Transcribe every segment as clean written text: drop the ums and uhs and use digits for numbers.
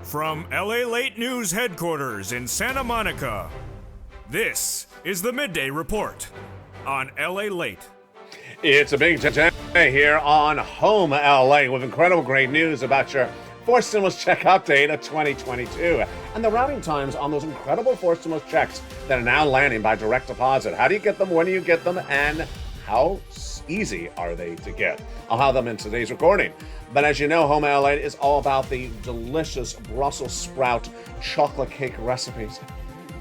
From LALATE News headquarters in Santa Monica, this is the Midday Report on LALATE. It's a big day here on Home LA with incredible great news about your forced stimulus check update of 2022 and the routing times on those incredible forced stimulus checks that are now landing by direct deposit. How do you get them? When do you get them? And how easy are they to get? I'll have them in today's recording. But as you know, Home LA is all about the delicious Brussels sprout chocolate cake recipes.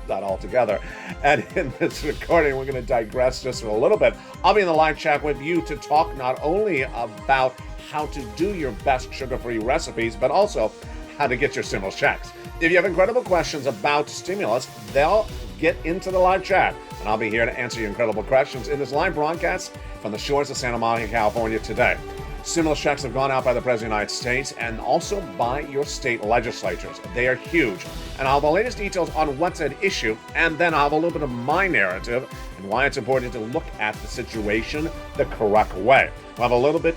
Not all together. And in this recording, we're going to digress just for a little bit. I'll be in the live chat with you to talk not only about how to do your best sugar-free recipes, but also how to get your stimulus checks. If you have incredible questions about stimulus, they'll get into the live chat. And I'll be here to answer your incredible questions in this live broadcast from the shores of Santa Monica, California today. Stimulus checks have gone out by the President of the United States and also by your state legislatures. They are huge. And I'll have the latest details on what's at issue, and then I'll have a little bit of my narrative and why it's important to look at the situation the correct way. We'll have a little bit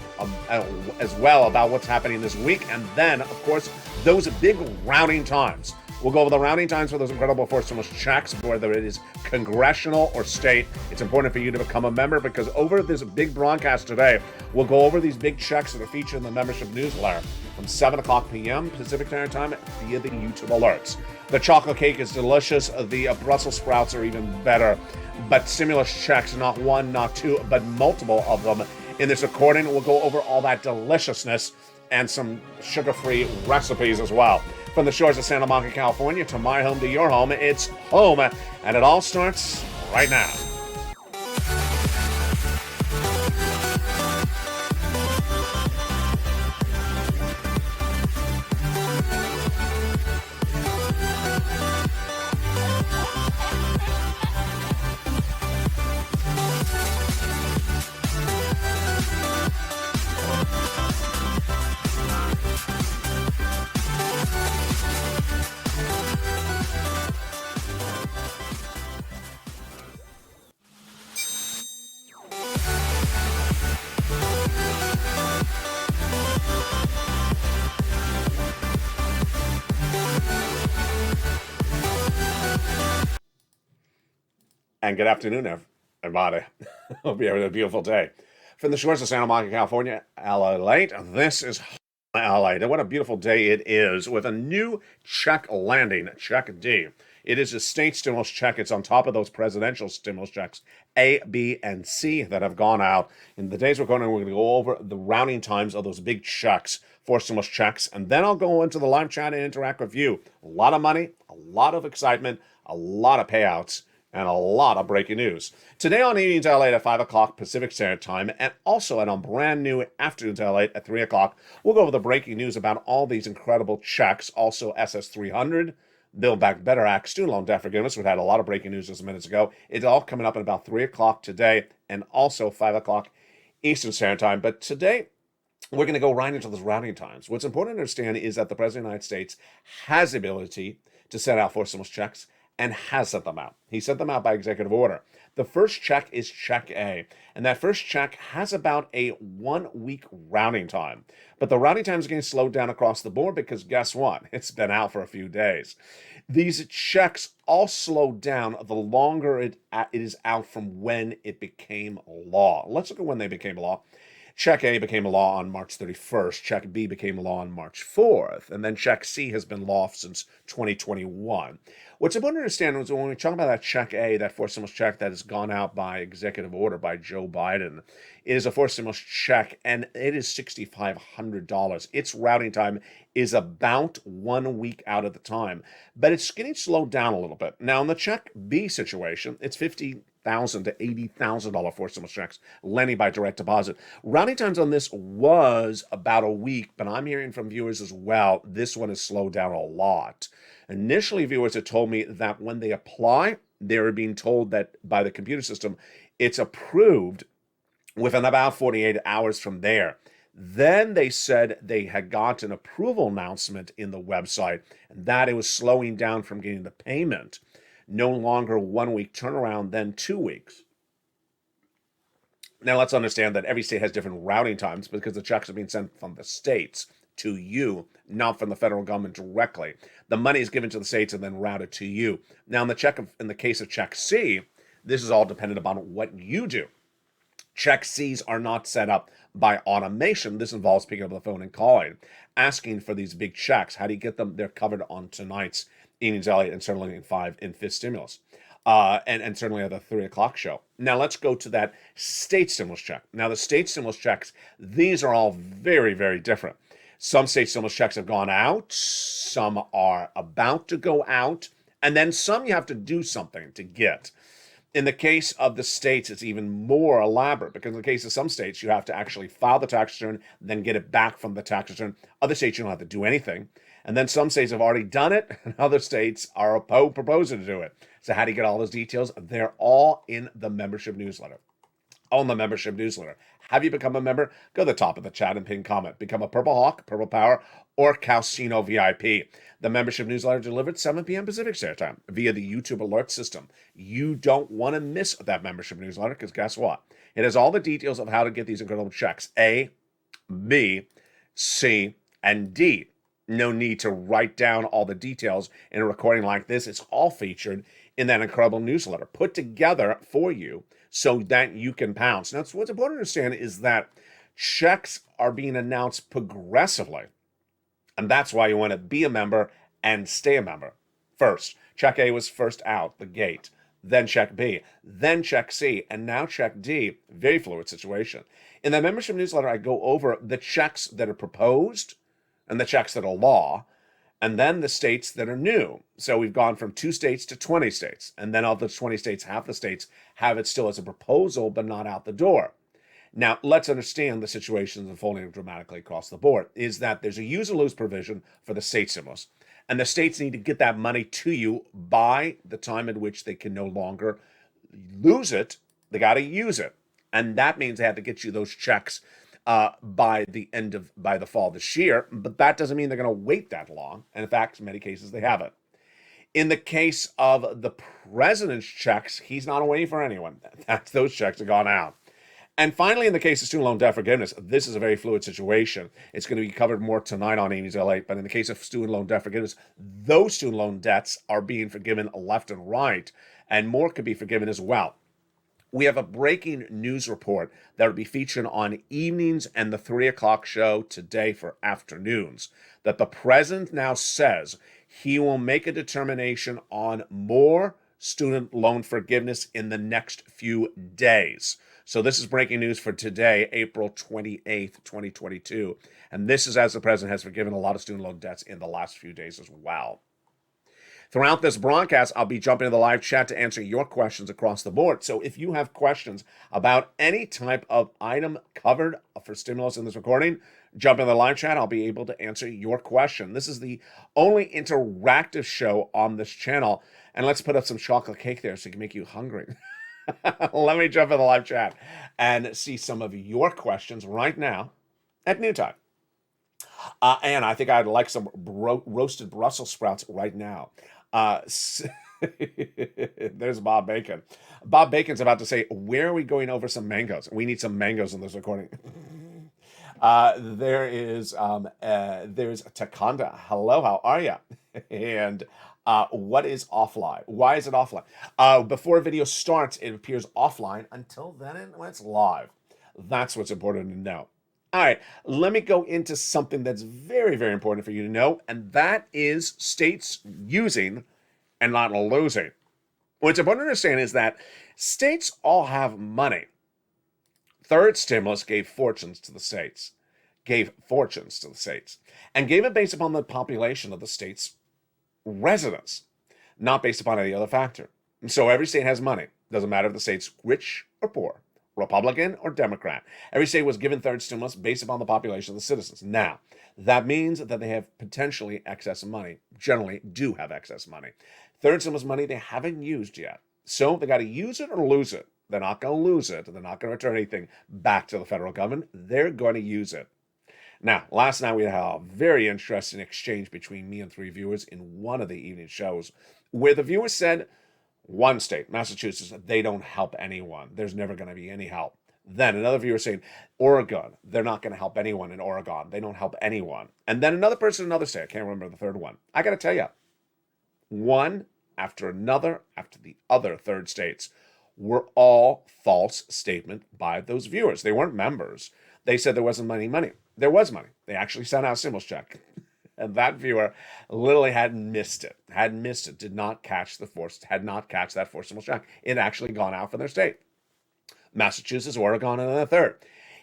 as well about what's happening this week, and then, of course, those big routing times. We'll go over the routing times for those incredible forced stimulus checks, whether it is congressional or state. It's important for you to become a member because over this big broadcast today, we'll go over these big checks that are featured in the membership newsletter from 7 o'clock p.m. Pacific Standard Time via the YouTube alerts. The chocolate cake is delicious. The Brussels sprouts are even better. But stimulus checks, not one, not two, but multiple of them. In this recording, we'll go over all that deliciousness and some sugar-free recipes as well. From the shores of Santa Monica, California, to my home, to your home, it's home, and it all starts right now. And good afternoon, everybody. Hope you're having a beautiful day. From the shores of Santa Monica, California, LALATE, this is LALATE. And what a beautiful day it is with a new check landing, Check D. It is a state stimulus check. It's on top of those presidential stimulus checks, A, B, and C, that have gone out. In the days we're going to go over the routing times of those big checks, for stimulus checks, and then I'll go into the live chat and interact with you. A lot of money, a lot of excitement, a lot of payouts, and a lot of breaking news. Today on Evenings LA at 5 o'clock Pacific Standard Time, and also on brand new Afternoons LA at 3 o'clock, we'll go over the breaking news about all these incredible checks, also SS300, Build Back Better Act, student loan debt forgiveness. We had a lot of breaking news just minutes ago. It's all coming up at about 3 o'clock today, and also 5 o'clock Eastern Standard Time. But today, we're going to go right into those routing times. What's important to understand is that the President of the United States has the ability to send out forced stimulus checks and has sent them out. He sent them out by executive order. The first check is Check A, and that first check has about a 1 week routing time. But the routing time is getting slowed down across the board because guess what? It's been out for a few days. These checks all slow down the longer it is out from when it became law. Let's look at when they became law. Check A became a law on March 31st. Check B became a law on March 4th. And then Check C has been law since 2021. What's important to understand is when we talk about that Check A, that forced stimulus check that has gone out by executive order by Joe Biden, it is a forced stimulus check, and it is $6,500. Its routing time is about 1 week out at the time, but it's getting slowed down a little bit. Now, in the Check B situation, it's $50,000 to $80,000 forced stimulus checks lending by direct deposit. Routing times on this was about a week, but I'm hearing from viewers as well, this one has slowed down a lot. Initially, viewers had told me that when they apply, they're being told that by the computer system, it's approved within about 48 hours from there. Then they said they had got an approval announcement in the website and that it was slowing down from getting the payment. No longer 1 week turnaround, then 2 weeks. Now let's understand that every state has different routing times because the checks are being sent from the states to you not from the federal government directly. The money is given to the states and then routed to you. Now, in the case of Check C, this is all dependent upon what you do. Check C's are not set up by automation. This involves picking up the phone and calling, asking for these big checks. How do you get them? They're covered on tonight's Evenings Elliott and certainly in 5 and 5th stimulus. And certainly at the 3 o'clock show. Now let's go to that state stimulus check. Now the state stimulus checks, these are all very, very different. Some state stimulus checks have gone out, some are about to go out, and then some you have to do something to get. In the case of the states, it's even more elaborate because in the case of some states, you have to actually file the tax return, then get it back from the tax return. Other states, you don't have to do anything. And then some states have already done it, and other states are proposing to do it. So how do you get all those details? They're all in the membership newsletter. On the membership newsletter. Have you become a member? Go to the top of the chat and pin comment. Become a Purple Hawk, Purple Power, or Calcino VIP. The membership newsletter delivered 7 p.m. Pacific Standard Time via the YouTube alert system. You don't want to miss that membership newsletter because guess what? It has all the details of how to get these incredible checks. A, B, C, and D. No need to write down all the details in a recording like this. It's all featured in that incredible newsletter put together for you so that you can pounce. Now, what's important to understand is that checks are being announced progressively. And that's why you want to be a member and stay a member. First, Check A was first out the gate. Then Check B. Then Check C. And now Check D. Very fluid situation. In the membership newsletter, I go over the checks that are proposed and the checks that are law, and then the states that are new. So we've gone from 2 states to 20 states. And then of those 20 states, half the states have it still as a proposal, but not out the door. Now, let's understand the situation unfolding dramatically across the board, is that there's a use or lose provision for the state stimulus. And the states need to get that money to you by the time at which they can no longer lose it. They got to use it. And that means they have to get you those checks by the fall this year, but that doesn't mean they're going to wait that long. And in fact, in many cases, they haven't. In the case of the president's checks, he's not waiting for anyone. Those checks have gone out. And finally, in the case of student loan debt forgiveness, this is a very fluid situation. It's going to be covered more tonight on Amy's LA, but in the case of student loan debt forgiveness, those student loan debts are being forgiven left and right, and more could be forgiven as well. We have a breaking news report that will be featured on evenings and the 3 o'clock show today for afternoons, that the president now says he will make a determination on more student loan forgiveness in the next few days. So this is breaking news for today, April 28th, 2022. And this is as the president has forgiven a lot of student loan debts in the last few days as well. Throughout this broadcast, I'll be jumping into the live chat to answer your questions across the board. So if you have questions about any type of item covered for stimulus in this recording, jump in the live chat. I'll be able to answer your question. This is the only interactive show on this channel. And let's put up some chocolate cake there so it can make you hungry. Let me jump in the live chat and see some of your questions right now at noontime. And I think I'd like some roasted Brussels sprouts right now. There's Bob Bacon. Bob Bacon's about to say, where are we going over some mangoes? We need some mangoes in this recording. There's Takanda. Hello, how are you? And what is offline? Why is it offline? Before a video starts, it appears offline. Until then, it's live. That's what's important to know. All right, let me go into something that's very, very important for you to know, and that is states using and not losing. What's important to understand is that states all have money. Third stimulus gave fortunes to the states, and gave it based upon the population of the state's residents, not based upon any other factor. And so every state has money. Doesn't matter if the state's rich or poor, Republican or Democrat. Every state was given third stimulus based upon the population of the citizens. Now, that means that they have potentially excess money, generally do have excess money. Third stimulus money they haven't used yet. So they got to use it or lose it. They're not going to lose it. They're not going to return anything back to the federal government. They're going to use it. Now, last night we had a very interesting exchange between me and 3 viewers in one of the evening shows where the viewer said, one state, Massachusetts, they don't help anyone. There's never going to be any help. Then another viewer saying, Oregon, they're not going to help anyone in Oregon. They don't help anyone. And then another person in another state, I can't remember the third one. I got to tell you, one after another, after the other third states, were all false statement by those viewers. They weren't members. They said there wasn't money. There was money. They actually sent out a stimulus check. And that viewer literally had missed it, did not catch that forced stimulus check. It actually gone out for their state. Massachusetts, Oregon, and then a third.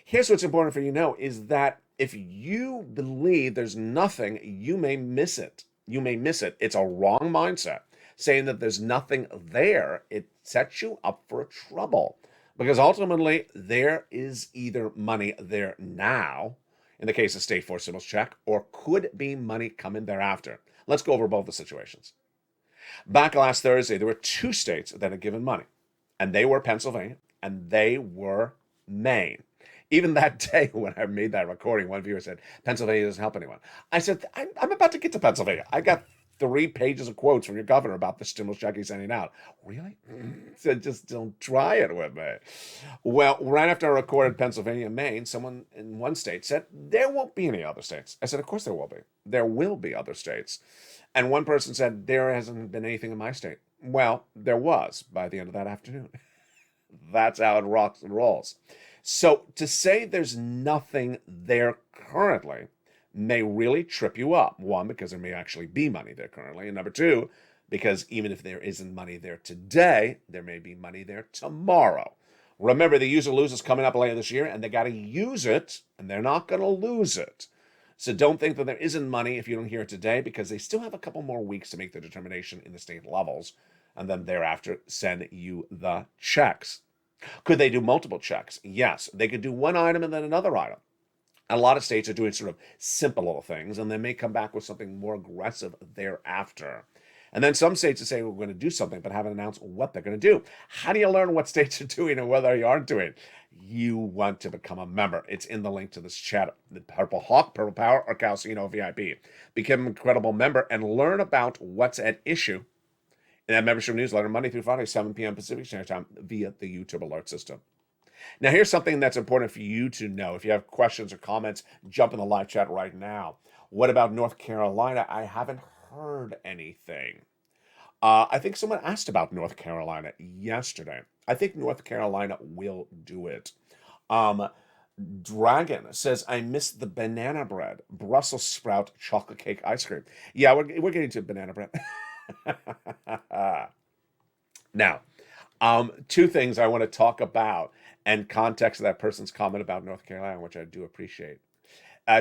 Here's what's important for you to know is that if you believe there's nothing, you may miss it. It's a wrong mindset. Saying that there's nothing there, it sets you up for trouble. Because ultimately, there is either money there now, in the case of state forced stimulus check, or could be money coming thereafter. Let's go over both the situations. Back last Thursday, there were two states that had given money, and they were Pennsylvania and they were Maine. Even that day when I made that recording, one viewer said, Pennsylvania doesn't help anyone. I said, I'm about to get to Pennsylvania. I got 3 pages of quotes from your governor about the stimulus check he's sending out. Really? Said, just don't try it with me. Well, right after I recorded Pennsylvania and Maine, someone in one state said, there won't be any other states. I said, of course there will be. There will be other states. And one person said, there hasn't been anything in my state. Well, there was by the end of that afternoon. That's how it rocks and rolls. So to say there's nothing there currently may really trip you up. One, because there may actually be money there currently. And number two, because even if there isn't money there today, there may be money there tomorrow. Remember, the use or lose is coming up later this year, and they got to use it, and they're not going to lose it. So don't think that there isn't money if you don't hear it today, because they still have a couple more weeks to make the determination in the state levels, and then thereafter send you the checks. Could they do multiple checks? Yes. They could do one item and then another item. A lot of states are doing sort of simple little things, and they may come back with something more aggressive thereafter. And then some states will say, we're going to do something, but haven't announced what they're going to do. How do you learn what states are doing and whether you aren't doing? You want to become a member. It's in the link to this chat. The Purple Hawk, Purple Power, or Calcino VIP. Become an incredible member and learn about what's at issue in that membership newsletter, Monday through Friday, 7 p.m. Pacific Standard Time, via the YouTube alert system. Now, here's something that's important for you to know. If you have questions or comments, jump in the live chat right now. What about North Carolina? I haven't heard anything. I think someone asked about North Carolina yesterday. I think North Carolina will do it. Dragon says, I missed the banana bread, Brussels sprout chocolate cake ice cream. Yeah, we're getting to banana bread. Now, 2 things I want to talk about and context of that person's comment about North Carolina, which I do appreciate.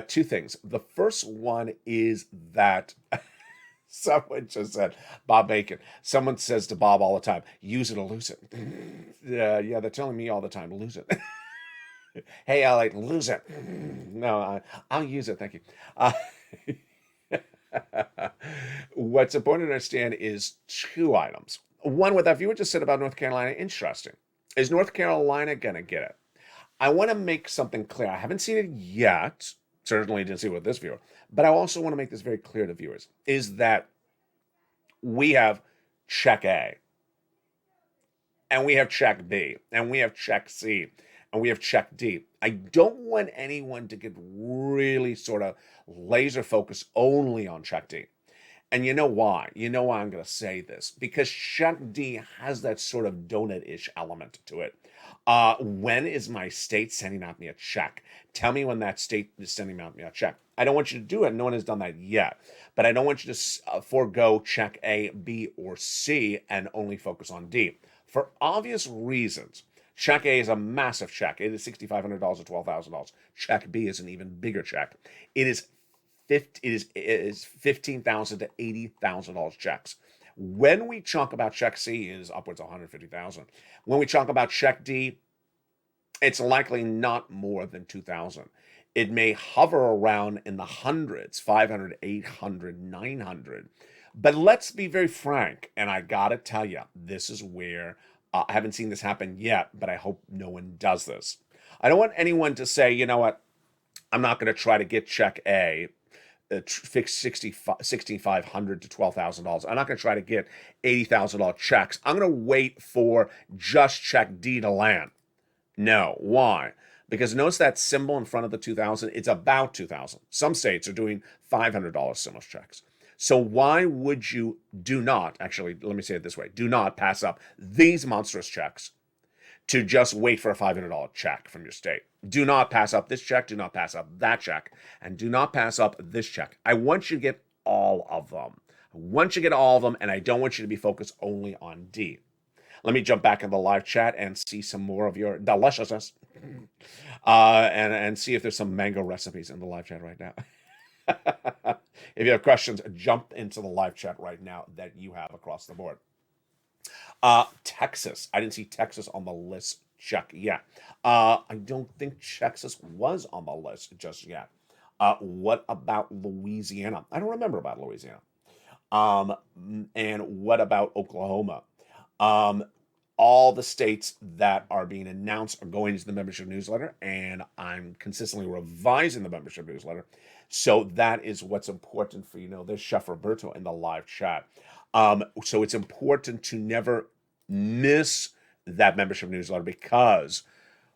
2 things. The first one is that someone just said, Bob Bacon. Someone says to Bob all the time, use it or lose it. Yeah, they're telling me all the time, lose it. Hey, I like lose it. No, I'll use it. Thank you. What's important to understand is 2 items. One, what that viewer just said about North Carolina, interesting. Is North Carolina going to get it? I want to make something clear. I haven't seen it yet. Certainly didn't see it with this viewer. But I also want to make this very clear to viewers, is that we have check A, and we have check B, and we have check C, and we have check D. I don't want anyone to get really sort of laser focused only on check D. And you know why? You know why I'm going to say this? Because check D has that sort of donut-ish element to it. When is my state sending out me a check? Tell me when that state is sending out me a check. I don't want you to do it. No one has done that yet. But I don't want you to forego check A, B, or C and only focus on D. For obvious reasons. Check A is a massive check. It is $6,500 or $12,000. Check B is an even bigger check. It is $15,000 to $80,000 checks. When we talk about check C, it is upwards of $150,000. When we talk about check D, it's likely not more than $2,000. It may hover around in the hundreds, 500, 800, 900. But let's be very frank, and I gotta tell you, this is where I haven't seen this happen yet, but I hope no one does this. I don't want anyone to say, you know what, I'm not going to try to get check A, fix $6,500 to $12,000. I'm not going to try to get $80,000 checks. I'm going to wait for just check D to land. No. Why? Because notice that symbol in front of the 2000, it's about 2000. Some states are doing $500 stimulus checks. So why would you do not, actually, let me say it this way, do not pass up these monstrous checks to just wait for a $500 check from your state. Do not pass up this check, do not pass up that check, and do not pass up this check. I want you to get all of them. I want you to get all of them, and I don't want you to be focused only on D. Let me jump back in the live chat and see some more of your deliciousness, and see if there's some mango recipes in the live chat right now. If you have questions, jump into the live chat right now that you have across the board. Texas. I didn't see Texas on the list. Check. Yeah. I don't think Texas was on the list just yet. What about Louisiana? I don't remember about Louisiana. And what about Oklahoma? All the states that are being announced are going to the membership newsletter, and I'm consistently revising the membership newsletter. So that is what's important for you. There's Chef Roberto in the live chat. So it's important to never miss that membership newsletter because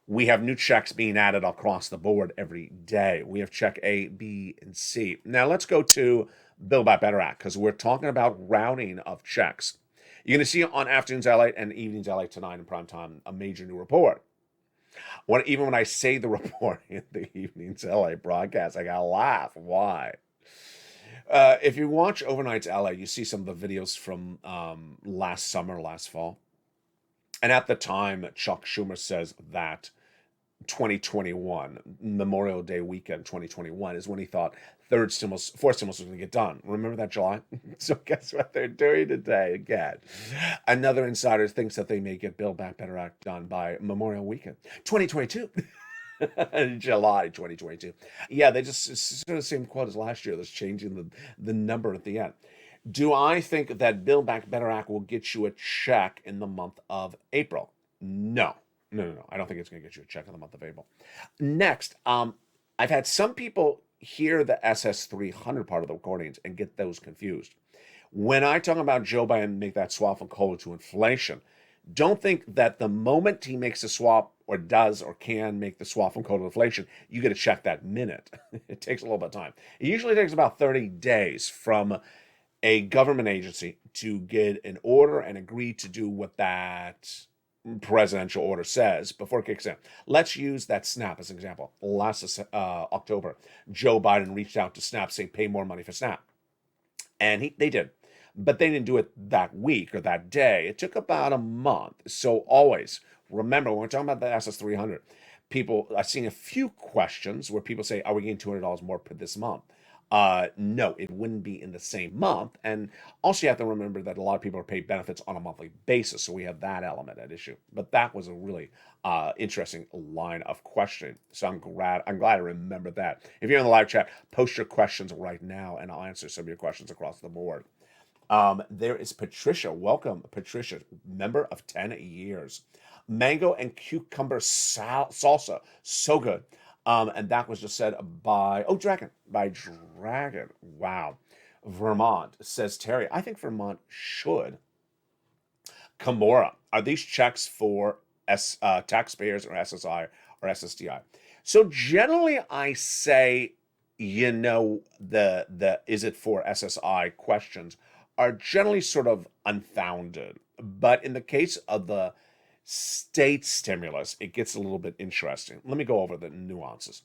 we have new checks being added across the board every day. We have check A, B, and C. Now let's go to Build Back Better Act because we're talking about routing of checks. You're going to see on Afternoons LA and Evenings LA tonight in prime time a major new report. Even when I say the report in the Evenings LA broadcast, I gotta laugh. Why? If you watch Overnights LA, you see some of the videos from last summer, last fall. And at the time, Chuck Schumer says that 2021, Memorial Day weekend 2021, is when he thought fourth stimulus was going to get done. Remember that July? So guess what they're doing today again? Another insider thinks that they may get Build Back Better Act done by Memorial Weekend 2022. July 2022. Yeah, they just sort of the same quote as last year. That's changing the number at the end. Do I think that Build Back Better Act will get you a check in the month of April? No. I don't think it's going to get you a check in the month of April. Next, I've had some people hear the SS 300 part of the recordings and get those confused. When I talk about Joe Biden make that swap from COLA to inflation, don't think that the moment he makes a swap or does or can make the swap from COLA to inflation, you get a check that minute. It takes a little bit of time. It usually takes about 30 days from a government agency to get an order and agree to do what that presidential order says before it kicks in. Let's use that SNAP as an example. Last October, Joe Biden reached out to SNAP saying pay more money for SNAP. And they did. But they didn't do it that week or that day. It took about a month. So always remember, when we're talking about the SS 300, I've seen a few questions where people say, are we getting $200 more per this month? No, it wouldn't be in the same month. And also you have to remember that a lot of people are paid benefits on a monthly basis. So we have that element at issue. But that was a really interesting line of questioning. So I'm glad I remember that. If you're in the live chat, post your questions right now and I'll answer some of your questions across the board. There is Patricia. Welcome, Patricia, member of 10 years. Mango and cucumber salsa. So good. And that was just said by Dragon. Wow. Vermont, says Terry. I think Vermont should. Kimura. Are these checks for taxpayers or SSI or SSDI? So generally I say, the is it for SSI questions are generally sort of unfounded. But in the case of the state stimulus, it gets a little bit interesting. Let me go over the nuances.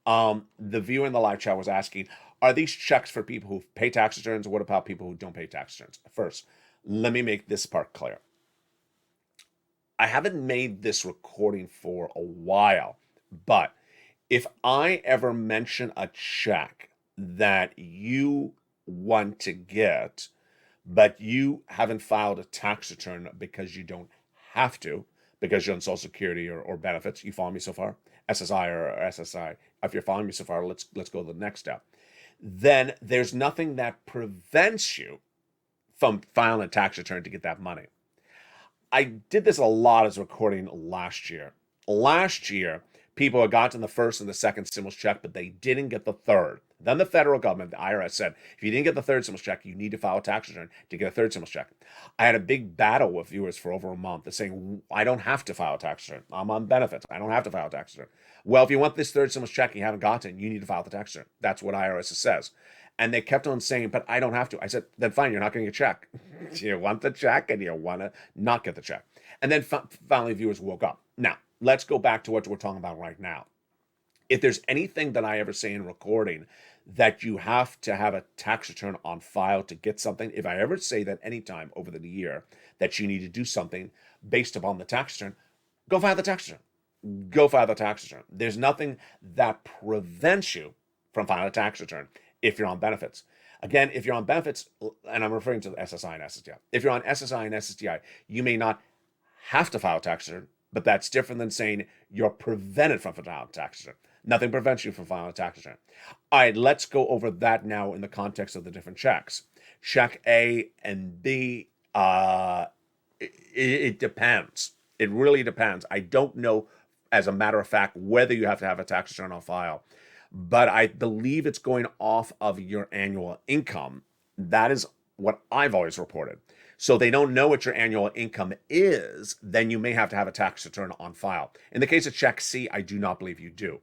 The viewer in the live chat was asking, are these checks for people who pay tax returns? Or what about people who don't pay tax returns? First, let me make this part clear. I haven't made this recording for a while, but if I ever mention a check that you want to get, but you haven't filed a tax return because you don't have to, because you're on Social Security or benefits. You follow me so far? SSI or SSI. If you're following me so far, let's go to the next step. Then there's nothing that prevents you from filing a tax return to get that money. I did this a lot as a recording last year. Last year, people had gotten the first and the second stimulus check, but they didn't get the third. Then the federal government, the IRS, said, if you didn't get the third stimulus check, you need to file a tax return to get a third stimulus check. I had a big battle with viewers for over a month. They're saying, I don't have to file a tax return. I'm on benefits. I don't have to file a tax return. Well, if you want this third stimulus check and you haven't gotten it, you need to file the tax return. That's what IRS says. And they kept on saying, but I don't have to. I said, then fine, you're not getting a check. You want the check and you want to not get the check. And then finally, viewers woke up. Now, let's go back to what we're talking about right now. If there's anything that I ever say in recording that you have to have a tax return on file to get something, if I ever say that anytime over the year that you need to do something based upon the tax return, go file the tax return. Go file the tax return. There's nothing that prevents you from filing a tax return if you're on benefits. Again, if you're on benefits, and I'm referring to the SSI and SSDI, if you're on SSI and SSDI, you may not have to file a tax return, but that's different than saying you're prevented from filing a tax return. Nothing prevents you from filing a tax return. All right, let's go over that now in the context of the different checks. Check A and B, it depends. It really depends. I don't know, as a matter of fact, whether you have to have a tax return on file, but I believe it's going off of your annual income. That is what I've always reported. So they don't know what your annual income is, then you may have to have a tax return on file. In the case of check C, I do not believe you do.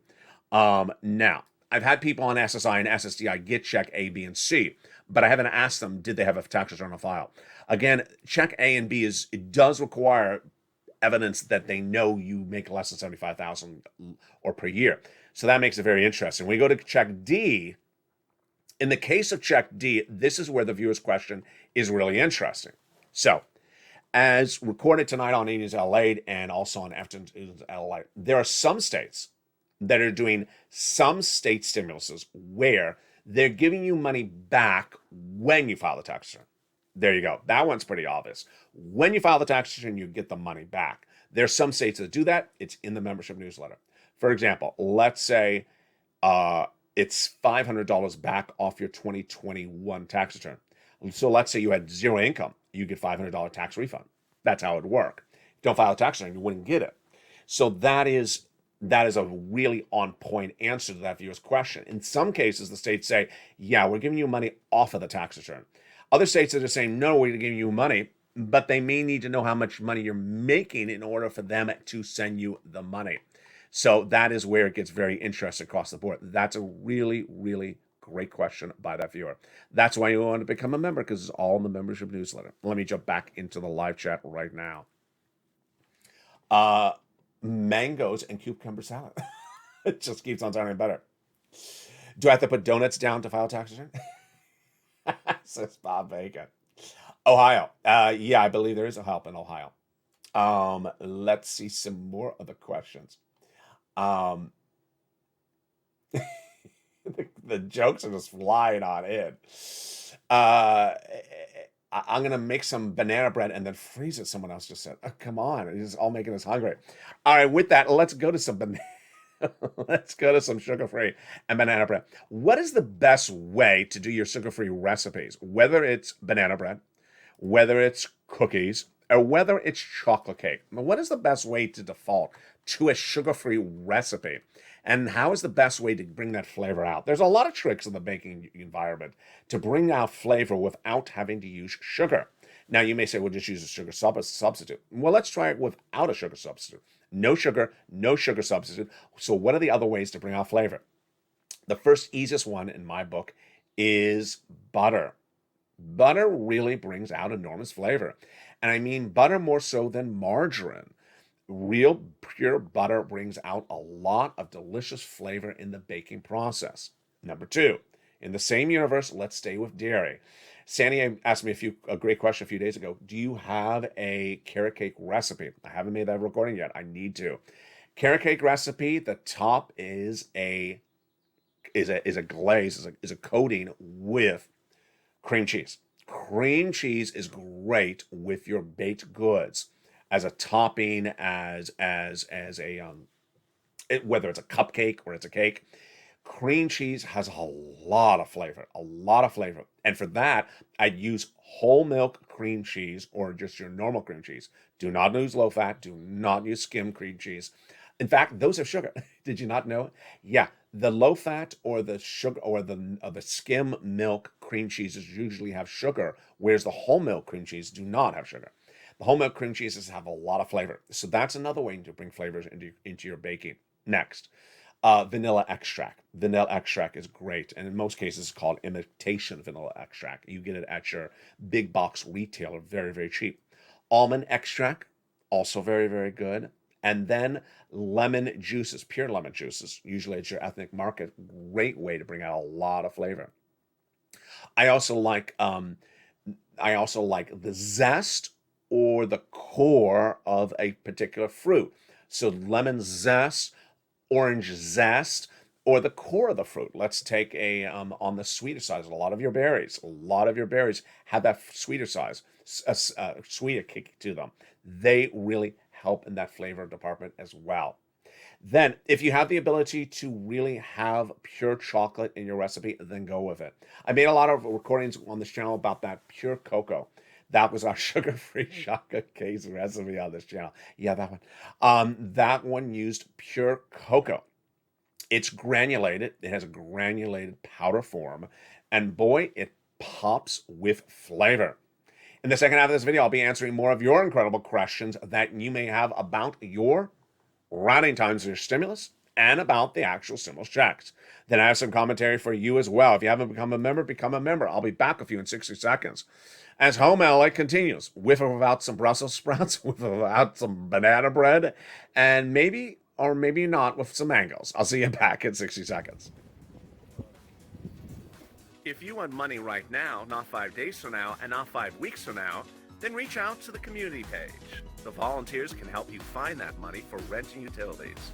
Now, I've had people on SSI and SSDI get check A, B, and C, but I haven't asked them, did they have a tax return on file? Again, check A and B it does require evidence that they know you make less than $75,000 or per year. So that makes it very interesting. When we go to check D, in the case of check D, this is where the viewer's question is really interesting. So, as recorded tonight on A News LALATE and also on Afternoon LALATE, there are some states that are doing some state stimuluses where they're giving you money back when you file the tax return. There you go. That one's pretty obvious. When you file the tax return, you get the money back. There's some states that do that. It's in the membership newsletter. For example, let's say it's $500 back off your 2021 tax return. So let's say you had zero income. You get $500 tax refund. That's how it would work. If you don't file a tax return, you wouldn't get it. So that is a really on-point answer to that viewer's question. In some cases, the states say, yeah, we're giving you money off of the tax return. Other states are just saying, no, we're giving you money, but they may need to know how much money you're making in order for them to send you the money. So that is where it gets very interesting across the board. That's a really, really great question by that viewer. That's why you want to become a member, because it's all in the membership newsletter. Let me jump back into the live chat right now. Mangoes and cucumber salad. It just keeps on sounding better. Do I have to put donuts down to file tax return? Says Bob Bacon. Ohio. Yeah, I believe there is a help in Ohio. Let's see some more other questions. The jokes are just flying on in. I'm going to make some banana bread and then freeze it, someone else just said. Oh, come on. It's all making us hungry. All right, with that, let's go to some let's go to some sugar-free and banana bread. What is the best way to do your sugar-free recipes? Whether it's banana bread, whether it's cookies, or whether it's chocolate cake. What is the best way to default to a sugar-free recipe? And how is the best way to bring that flavor out? There's a lot of tricks in the baking environment to bring out flavor without having to use sugar. Now, you may say, well, just use a sugar substitute. Well, let's try it without a sugar substitute. No sugar substitute. So what are the other ways to bring out flavor? The first easiest one in my book is butter. Butter really brings out enormous flavor. And I mean butter more so than margarine. Real pure butter brings out a lot of delicious flavor in the baking process. Number two, in the same universe, let's stay with dairy. Sandy asked me a great question a few days ago. Do you have a carrot cake recipe? I haven't made that recording yet. I need to. Carrot cake recipe, the top is a glaze, is a coating with cream cheese. Cream cheese is great with your baked goods as a topping, as a whether it's a cupcake or it's a cake. Cream cheese has a lot of flavor, And for that, I'd use whole milk cream cheese or just your normal cream cheese. Do not use low fat. Do not use skim cream cheese. In fact, those have sugar. Did you not know? Yeah, The low fat or the sugar or the skim milk cream cheeses usually have sugar, whereas the whole milk cream cheese do not have sugar. The whole milk cream cheeses have a lot of flavor, so that's another way to bring flavors into your baking. Next, vanilla extract. Vanilla extract is great, and in most cases, it's called imitation vanilla extract. You get it at your big box retailer, very, very cheap. Almond extract, also very, very good. And then lemon juices, pure lemon juices, usually at your ethnic market. Great way to bring out a lot of flavor. I also like the zest or the core of a particular fruit. So lemon zest, orange zest, or the core of the fruit. Let's take a on the sweeter side. A lot of your berries have that sweeter size, sweeter kick to them. They really help in that flavor department as well. Then, if you have the ability to really have pure chocolate in your recipe, then go with it. I made a lot of recordings on this channel about that pure cocoa. That was our sugar-free chocolate cake recipe on this channel. Yeah, that one. That one used pure cocoa. It's granulated. It has a granulated powder form. And boy, it pops with flavor. In the second half of this video, I'll be answering more of your incredible questions that you may have about your routing times of your stimulus and about the actual stimulus checks. Then I have some commentary for you as well. If you haven't become a member, become a member. I'll be back with you in 60 seconds. As Home LA continues, with or without some Brussels sprouts, with or without some banana bread, and maybe or maybe not with some mangoes. I'll see you back in 60 seconds. If you want money right now, not 5 days from now, and not 5 weeks from now, then reach out to the community page. The volunteers can help you find that money for rent and utilities.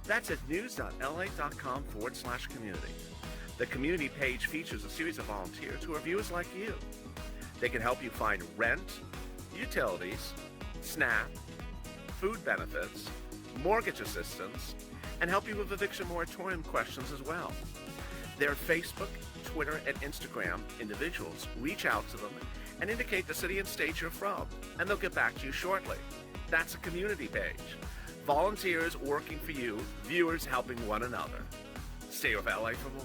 That's at news.la.com/community. The community page features a series of volunteers who are viewers like you. They can help you find rent, utilities, SNAP, food benefits, mortgage assistance, and help you with eviction moratorium questions as well. Their Facebook, Twitter, and Instagram individuals reach out to them and indicate the city and state you're from, and they'll get back to you shortly. That's a community page. Volunteers working for you, viewers helping one another. Stay with LA for more.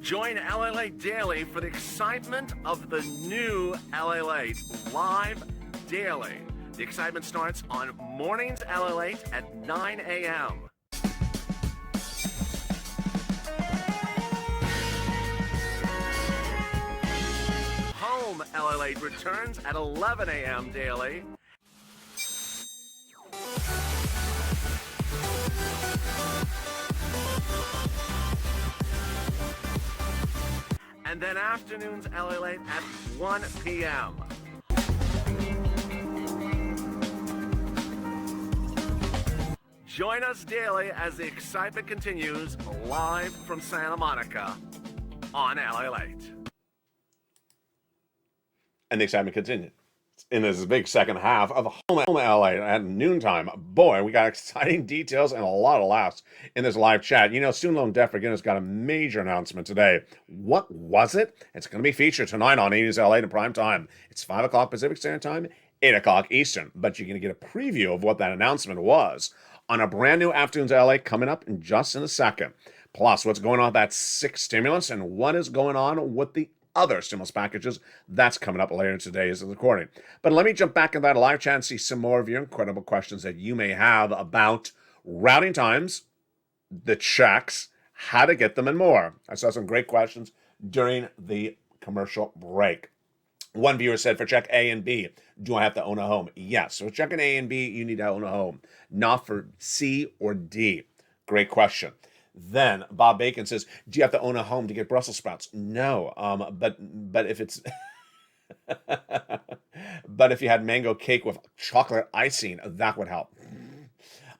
Join LALATE Daily for the excitement of the new LALATE live daily. The excitement starts on mornings LALATE at 9 a.m. Home LALATE returns at 11 a.m. daily. And then afternoons LALATE at 1 p.m. Join us daily as the excitement continues live from Santa Monica on LALATE. And the excitement continued. In this big second half of Home LA at noontime. Boy, we got exciting details and a lot of laughs in this live chat. You know, Student Loan Debt Forgiveness got a major announcement today. What was it? It's going to be featured tonight on 80s LA in prime time. It's 5 o'clock Pacific Standard Time, 8 o'clock Eastern. But you're going to get a preview of what that announcement was on a brand new Afternoons LA coming up in just in a second. Plus, what's going on with that sixth stimulus and what is going on with the other stimulus packages. That's coming up later in today's recording. But let me jump back in that live chat and see some more of your incredible questions that you may have about routing times, the checks, how to get them, and more. I saw some great questions during the commercial break. One viewer said, for check A and B, do I have to own a home? Yes. So checking A and B, you need to own a home, not for C or D. Great question. Then Bob Bacon says, do you have to own a home to get Brussels sprouts? No. But if it's but if you had mango cake with chocolate icing, that would help.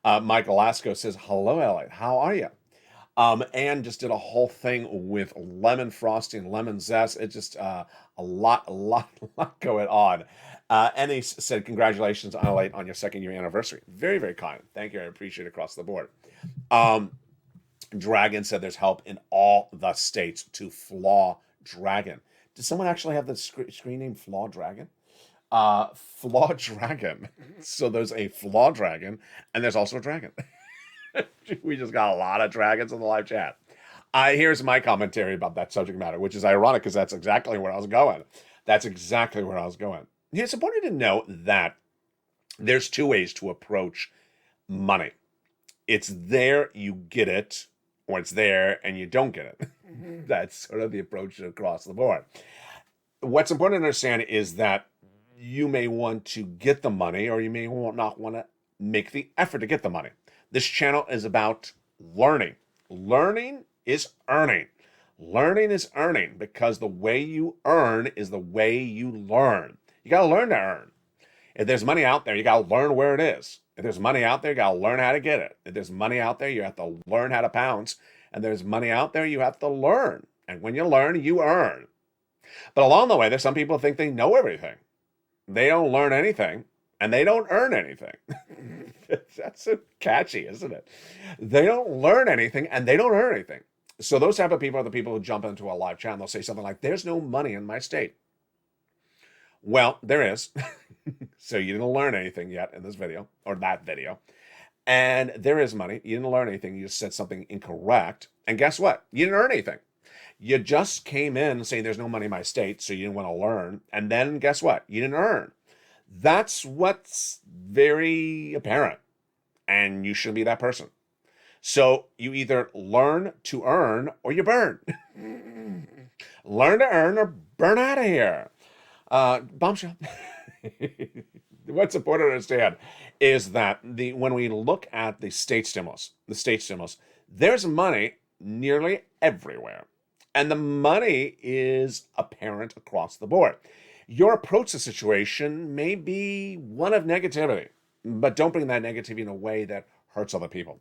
Mike Alasko says, hello, Elliot. How are you? Anne just did a whole thing with lemon frosting, lemon zest. It's just a lot going on. And he said, congratulations, Elliot, on your second year anniversary. Very, very kind. Thank you. I appreciate it across the board. Dragon said there's help in all the states to flaw Dragon. Did someone actually have the screen name Flaw Dragon? Flaw dragon. So there's a flaw dragon, and there's also a dragon. We just got a lot of dragons in the live chat. Here's my commentary about that subject matter, which is ironic because that's exactly where I was going. That's exactly where I was going. It's important to note that there's two ways to approach money. It's there, you get it, or it's there and you don't get it. That's sort of the approach across the board. What's important to understand is that you may want to get the money, or you may not want to make the effort to get the money. This channel is about learning. Learning is earning. Learning is earning, because the way you earn is the way you learn. You got to learn to earn. If there's money out there, you got to learn where it is. If there's money out there, you got to learn how to get it. If there's money out there, you have to learn how to pounce. And there's money out there, you have to learn. And when you learn, you earn. But along the way, there's some people who think they know everything. They don't learn anything, and they don't earn anything. That's so catchy, isn't it? They don't learn anything, and they don't earn anything. So those type of people are the people who jump into a live chat and they'll say something like, there's no money in my state. Well, there is. So you didn't learn anything yet in this video, or that video. And there is money. You didn't learn anything. You just said something incorrect. And guess what? You didn't earn anything. You just came in saying there's no money in my state, so you didn't want to learn. And then guess what? You didn't earn. That's what's very apparent. And you shouldn't be that person. So you either learn to earn or you burn. Learn to earn or burn out of here. Bombshell. What's important to understand is that when we look at the state stimulus, there's money nearly everywhere. And the money is apparent across the board. Your approach to the situation may be one of negativity, but don't bring that negativity in a way that hurts other people.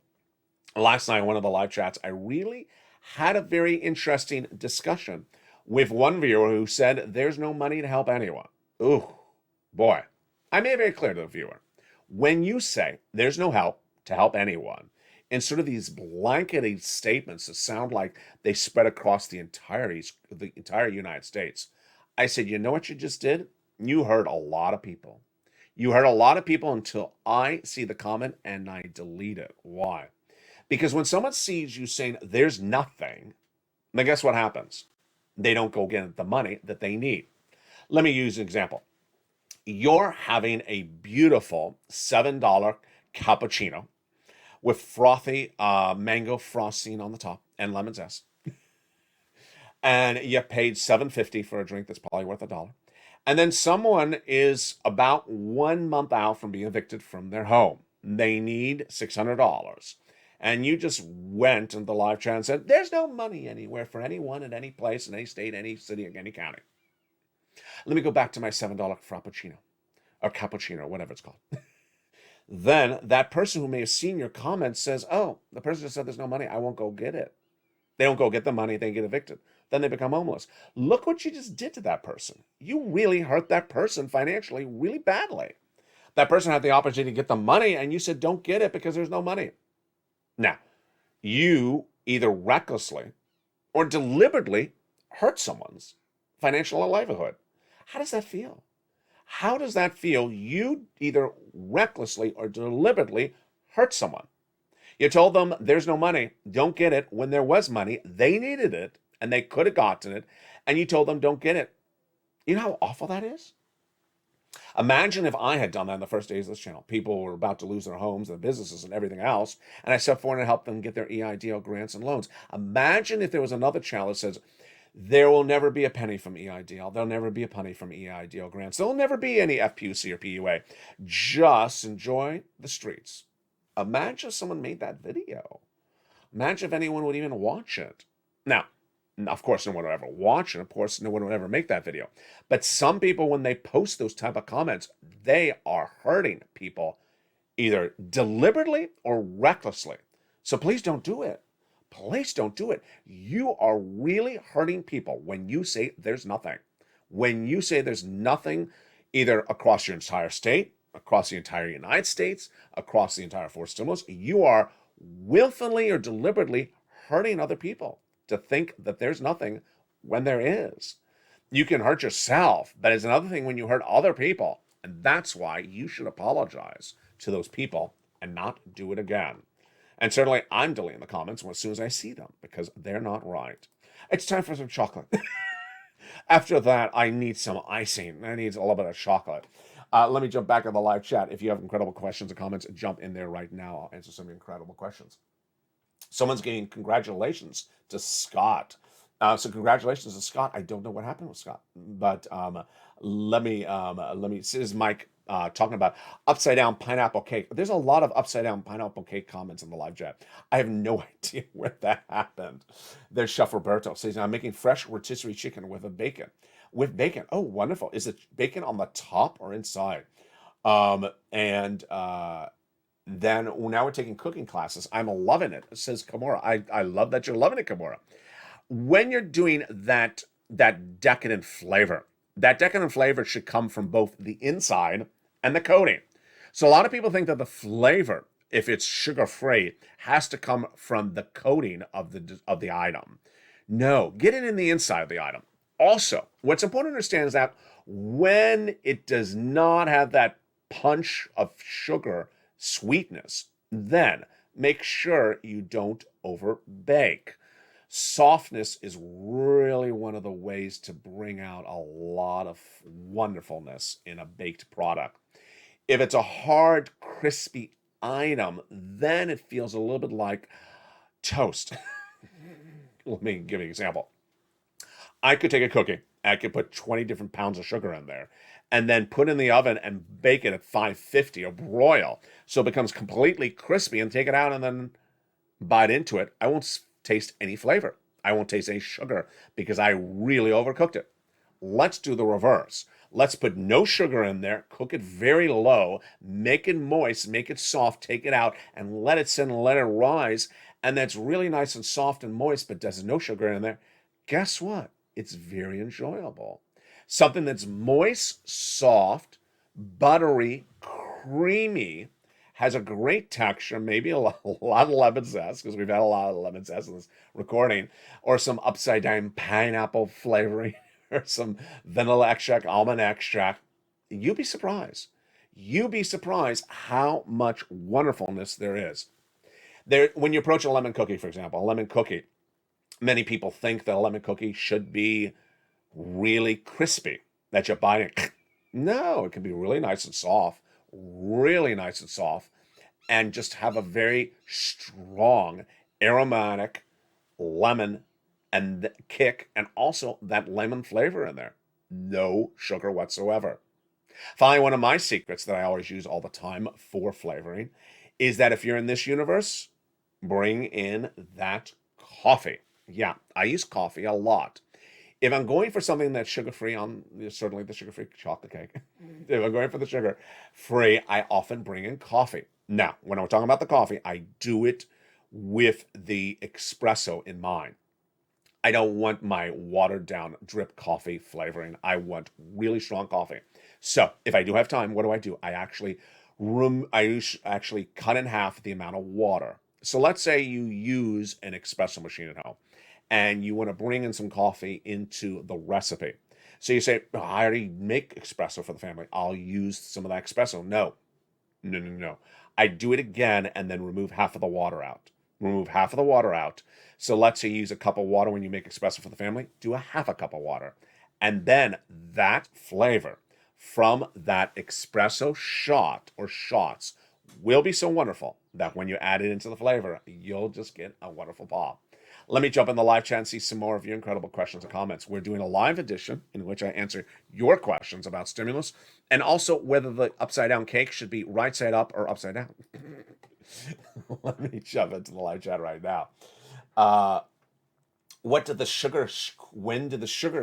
Last night, in one of the live chats, I really had a very interesting discussion with one viewer who said there's no money to help anyone. Ooh, boy. I made it very clear to the viewer. When you say there's no help to help anyone, in sort of these blanketed statements that sound like they spread across the entire United States, I said, you know what you just did? You hurt a lot of people. You hurt a lot of people until I see the comment and I delete it. Why? Because when someone sees you saying there's nothing, then guess what happens? They don't go get the money that they need. Let me use an example. You're having a beautiful $7 cappuccino with frothy mango frosting on the top and lemon zest. And you paid $7.50 for a drink that's probably worth $1. And then someone is about 1 month out from being evicted from their home. They need $600. And you just went into the live chat and said, there's no money anywhere for anyone in any place, in any state, any city, any county. Let me go back to my $7 frappuccino or cappuccino, whatever it's called. Then that person who may have seen your comment says, oh, the person just said there's no money. I won't go get it. They don't go get the money. They get evicted. Then they become homeless. Look what you just did to that person. You really hurt that person financially really badly. That person had the opportunity to get the money and you said, don't get it because there's no money. Now, you either recklessly or deliberately hurt someone's financial livelihood. How does that feel? How does that feel? You either recklessly or deliberately hurt someone. You told them there's no money, don't get it. When there was money, they needed it and they could have gotten it. And you told them don't get it. You know how awful that is? Imagine if I had done that in the first days of this channel. People were about to lose their homes, their businesses, and everything else. And I stepped forward and helped them get their EIDL grants and loans. Imagine if there was another channel that says, there will never be a penny from EIDL. There'll never be a penny from EIDL grants. There'll never be any FPUC or PUA. Just enjoy the streets. Imagine if someone made that video. Imagine if anyone would even watch it. Now, of course, no one would ever watch it. Of course, no one would ever make that video. But some people, when they post those type of comments, they are hurting people either deliberately or recklessly. So please don't do it. Please don't do it. You are really hurting people when you say there's nothing. When you say there's nothing either across your entire state, across the entire United States, across the entire fourth stimulus, you are willfully or deliberately hurting other people to think that there's nothing when there is. You can hurt yourself, but it's another thing when you hurt other people. And that's why you should apologize to those people and not do it again. And certainly I'm deleting the comments as soon as I see them because they're not right. It's time for some chocolate. After that, I need some icing. I need a little bit of chocolate. Let me jump back in the live chat. If you have incredible questions or comments, jump in there right now. I'll answer some incredible questions. Someone's getting congratulations to Scott. So congratulations to Scott. I don't know what happened with Scott, but let me. This is Mike talking about upside down pineapple cake. There's a lot of upside down pineapple cake comments in the live chat. I have no idea where that happened. There's Chef Roberto says, I'm making fresh rotisserie chicken with bacon. With bacon. Oh, wonderful. Is the bacon on the top or inside? Then now we're taking cooking classes. I'm loving it, says Kimura. I love that you're loving it, Kimura. When you're doing that decadent flavor, that decadent flavor should come from both the inside and the coating. So a lot of people think that the flavor, if it's sugar-free, has to come from the coating of the item. No, get it in the inside of the item. Also, what's important to understand is that when it does not have that punch of sugar sweetness, then make sure you don't over bake. Softness is really one of the ways to bring out a lot of wonderfulness in a baked product. If it's a hard, crispy item, then it feels a little bit like toast. Let me give you an example. I could take a cookie, I could put 20 different pounds of sugar in there, and then put in the oven and bake it at 550 or broil, so it becomes completely crispy, and take it out and then bite into it. I won't taste any flavor. I won't taste any sugar because I really overcooked it. Let's do the reverse. Let's put no sugar in there, cook it very low, make it moist, make it soft, take it out, and let it sit and let it rise. And that's really nice and soft and moist, but there's no sugar in there. Guess what? It's very enjoyable. Something that's moist, soft, buttery, creamy, has a great texture, maybe a lot of lemon zest, because we've had a lot of lemon zest in this recording, or some upside down pineapple flavoring, or some vanilla extract, almond extract. You'd be surprised. You'd be surprised how much wonderfulness there is. When you approach a lemon cookie, for example, a lemon cookie, many people think that a lemon cookie should be really crispy, that you're biting. No, it can be really nice and soft, and just have a very strong aromatic lemon and kick, and also that lemon flavor in there. No sugar whatsoever. Finally, one of my secrets that I always use all the time for flavoring is that if you're in this universe, bring in that coffee. Yeah, I use coffee a lot. If I'm going for something that's sugar-free, certainly the sugar-free chocolate cake. If I'm going for the sugar-free, I often bring in coffee. Now, when I'm talking about the coffee, I do it with the espresso in mind. I don't want my watered-down drip coffee flavoring. I want really strong coffee. So, if I do have time, what do? I actually cut in half the amount of water. So let's say you use an espresso machine at home, and you want to bring in some coffee into the recipe. So you say, oh, I already make espresso for the family. I'll use some of that espresso. No. I do it again and then remove half of the water out. So let's say you use a cup of water when you make espresso for the family. Do a half a cup of water. And then that flavor from that espresso shot or shots will be so wonderful that when you add it into the flavor, you'll just get a wonderful pop. Let me jump in the live chat and see some more of your incredible questions and comments. We're doing a live edition in which I answer your questions about stimulus and also whether the upside down cake should be right side up or upside down. Let me jump into the live chat right now. When did the sugar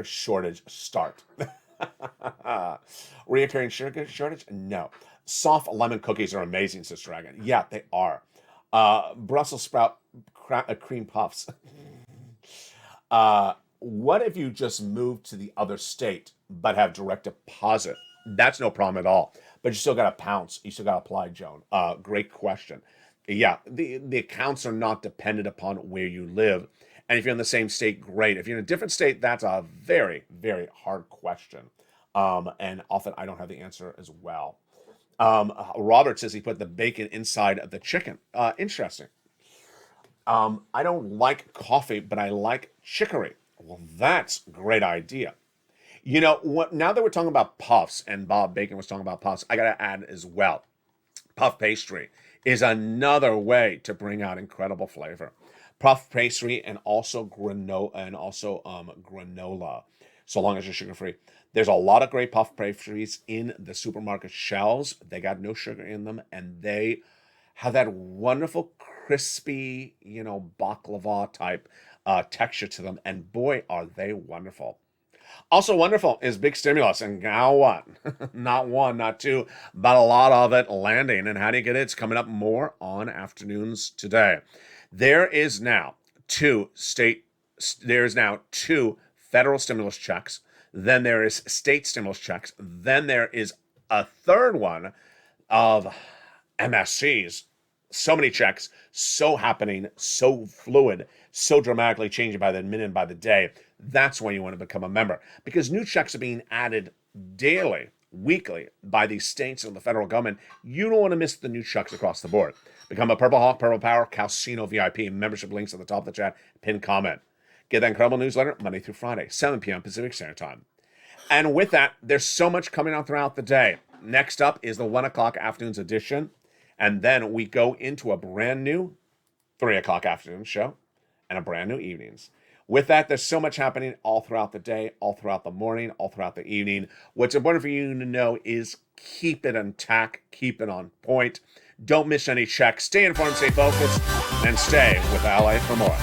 shortage start? Reoccurring sugar shortage? No. Soft lemon cookies are amazing, Sister Dragon. Yeah, they are. Brussels sprout cream puffs. What if you just moved to the other state but have direct deposit? That's no problem at all. But you still got to pounce. You still got to apply, Joan. Great question. Yeah, the accounts are not dependent upon where you live. And if you're in the same state, great. If you're in a different state, that's a very, very hard question. And often I don't have the answer as well. Robert says he put the bacon inside of the chicken. Interesting. I don't like coffee, but I like chicory. Well, that's a great idea. You know what? Now that we're talking about puffs, and Bob Bacon was talking about puffs, I got to add as well. Puff pastry is another way to bring out incredible flavor. Puff pastry and also granola, so long as you're sugar free. There's a lot of great puff pastries in the supermarket shelves. They got no sugar in them, and they have that wonderful crispy, baklava type texture to them. And boy, are they wonderful. Also wonderful is Big Stimulus. And now what? Not one, not two, but a lot of it landing. And how do you get it? It's coming up more on Afternoons Today. There is now two federal stimulus checks. Then there is state stimulus checks. Then there is a third one of MSCs. So many checks, so happening, so fluid, so dramatically changing by the minute and by the day. That's when you want to become a member, because new checks are being added daily, weekly by the states and the federal government. You don't want to miss the new checks across the board. Become a Purple Hawk, Purple Power, Calcino VIP. Membership links at the top of the chat. Pin comment. Get that incredible newsletter Monday through Friday, 7 p.m. Pacific Standard Time. And with that, there's so much coming out throughout the day. Next up is the 1 o'clock afternoons edition. And then we go into a brand new 3 o'clock afternoon show and a brand new evenings. With that, there's so much happening all throughout the day, all throughout the morning, all throughout the evening. What's important for you to know is keep it intact, keep it on point. Don't miss any checks. Stay informed, stay focused, and stay with LA for more.